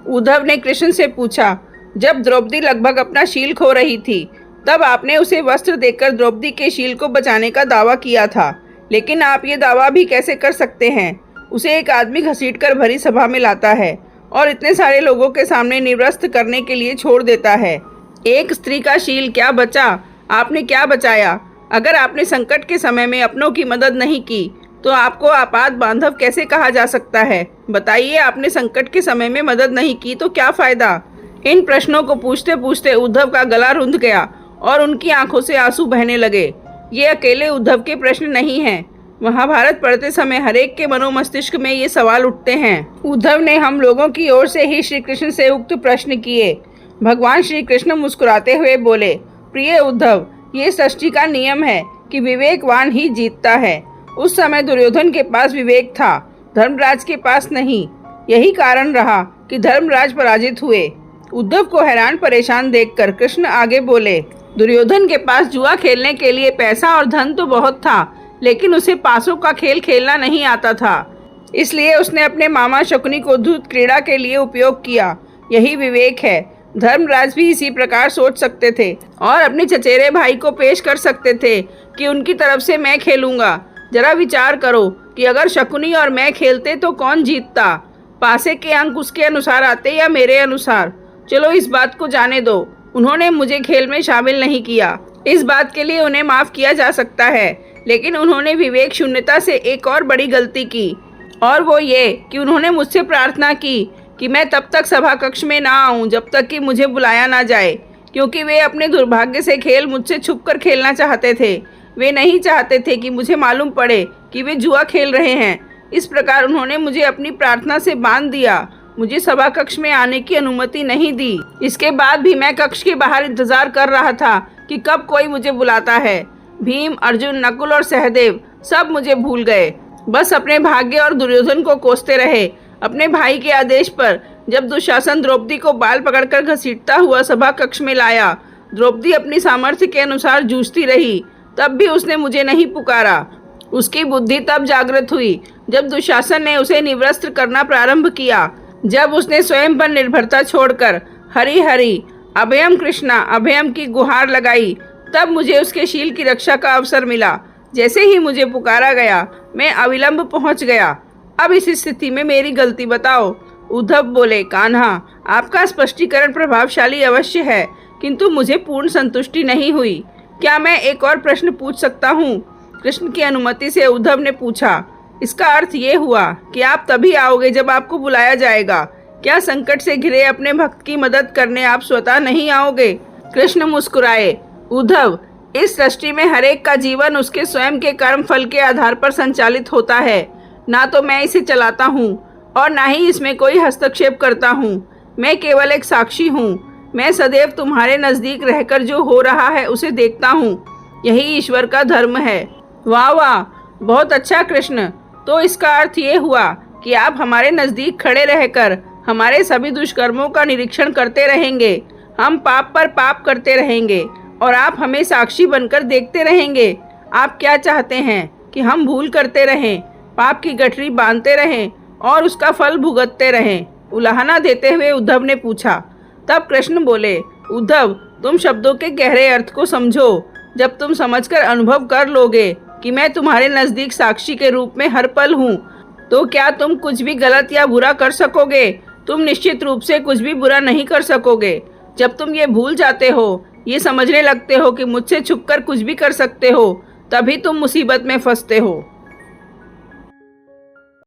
उद्धव ने कृष्ण से पूछा, जब द्रौपदी लगभग अपना शील खो रही थी तब आपने उसे वस्त्र देकर द्रौपदी के शील को बचाने का दावा किया था, लेकिन आप ये दावा भी कैसे कर सकते हैं? उसे एक आदमी घसीटकर भरी सभा में लाता है और इतने सारे लोगों के सामने निर्वस्त्र करने के लिए छोड़ देता है। एक स्त्री का शील क्या बचा? आपने क्या बचाया? अगर आपने संकट के समय में अपनों की मदद नहीं की तो आपको आपात बांधव कैसे कहा जा सकता है? बताइए, आपने संकट के समय में मदद नहीं की तो क्या फायदा? इन प्रश्नों को पूछते पूछते उद्धव का गला रुंध गया और उनकी आंखों से आंसू बहने लगे। ये अकेले उद्धव के प्रश्न नहीं हैं। महाभारत पढ़ते समय हरेक के मनोमस्तिष्क में ये सवाल उठते हैं। उद्धव ने हम लोगों की ओर से ही श्री कृष्ण से उक्त प्रश्न किए। भगवान श्री कृष्ण मुस्कुराते हुए बोले, प्रिय उद्धव, ये सृष्टि का नियम है कि विवेकवान ही जीतता है। उस समय दुर्योधन के पास विवेक था, धर्मराज के पास नहीं। यही कारण रहा कि धर्मराज पराजित हुए। उद्धव को हैरान परेशान देखकर कृष्ण आगे बोले, दुर्योधन के पास जुआ खेलने के लिए पैसा और धन तो बहुत था, लेकिन उसे पासों का खेल खेलना नहीं आता था। इसलिए उसने अपने मामा शकुनी को धूत क्रीड़ा के लिए उपयोग किया। यही विवेक है। धर्मराज भी इसी प्रकार सोच सकते थे और अपने चचेरे भाई को पेश कर सकते थे कि उनकी तरफ से मैं खेलूंगा। जरा विचार करो कि अगर शकुनी और मैं खेलते तो कौन जीतता? पासे के अंक उसके अनुसार आते या मेरे अनुसार? चलो इस बात को जाने दो, उन्होंने मुझे खेल में शामिल नहीं किया। इस बात के लिए उन्हें माफ किया जा सकता है, लेकिन उन्होंने विवेक शून्यता से एक और बड़ी गलती की, और वो ये कि उन्होंने मुझसे प्रार्थना की कि मैं तब तक सभा कक्ष में ना आऊं जब तक कि मुझे बुलाया ना जाए, क्योंकि वे अपने दुर्भाग्य से खेल मुझसे छुपकर खेलना चाहते थे। वे नहीं चाहते थे कि मुझे मालूम पड़े कि वे जुआ खेल रहे हैं। इस प्रकार उन्होंने मुझे अपनी प्रार्थना से बांध दिया, मुझे सभा कक्ष में आने की अनुमति नहीं दी। इसके बाद भी मैं कक्ष के बाहर इंतजार कर रहा था कि कब कोई मुझे बुलाता है। भीम, अर्जुन, नकुल और सहदेव सब मुझे भूल गए, बस अपने भाग्य और दुर्योधन को कोसते रहे। अपने भाई के आदेश पर जब दुशासन द्रौपदी को बाल पकड़कर घसीटता हुआ सभा कक्ष में लाया, द्रौपदी अपनी सामर्थ्य के अनुसार जूझती रही, तब भी उसने मुझे नहीं पुकारा। उसकी बुद्धि तब जागृत हुई जब दुशासन ने उसे निवस्त्र करना प्रारंभ किया। जब उसने स्वयं पर निर्भरता छोड़कर हरि हरि अभयम कृष्णा अभयम की गुहार लगाई, तब मुझे उसके शील की रक्षा का अवसर मिला। जैसे ही मुझे पुकारा गया, मैं अविलंब पहुंच गया। अब इस स्थिति में मेरी गलती बताओ। उद्धव बोले, कान्हा, आपका स्पष्टीकरण प्रभावशाली अवश्य है, किंतु मुझे पूर्ण संतुष्टि नहीं हुई। क्या मैं एक और प्रश्न पूछ सकता हूँ? कृष्ण की अनुमति से उद्धव ने पूछा। इसका अर्थ ये हुआ कि आप तभी आओगे जब आपको बुलाया जाएगा। क्या संकट से घिरे अपने भक्त की मदद करने आप स्वतः नहीं आओगे? कृष्ण मुस्कुराए। उद्धव, इस सृष्टि में हरेक का जीवन उसके स्वयं के कर्म फल के आधार पर संचालित होता है। ना तो मैं इसे चलाता हूँ और ना ही इसमें कोई हस्तक्षेप करता हूँ। मैं केवल एक साक्षी हूँ। मैं सदैव तुम्हारे नजदीक रहकर जो हो रहा है उसे देखता हूँ। यही ईश्वर का धर्म है। वाह वाह, बहुत अच्छा कृष्ण। तो इसका अर्थ ये हुआ कि आप हमारे नजदीक खड़े रहकर हमारे सभी दुष्कर्मों का निरीक्षण करते रहेंगे। हम पाप पर पाप करते रहेंगे और आप हमें साक्षी बनकर देखते रहेंगे। आप क्या चाहते हैं कि हम भूल करते रहें, पाप की गठरी बांधते रहें और उसका फल भुगतते रहें? उलाहना देते हुए उद्धव ने पूछा। तब कृष्ण बोले, उद्धव, तुम शब्दों के गहरे अर्थ को समझो। जब तुम समझकर अनुभव कर लोगे कि मैं तुम्हारे नजदीक साक्षी के रूप में हर पल हूँ, तो क्या तुम कुछ भी गलत या बुरा कर सकोगे? तुम निश्चित रूप से कुछ भी बुरा नहीं कर सकोगे। जब तुम ये भूल जाते हो, ये समझने लगते हो कि मुझसे छुपकर कुछ भी कर सकते हो, तभी तुम मुसीबत में फंसते हो।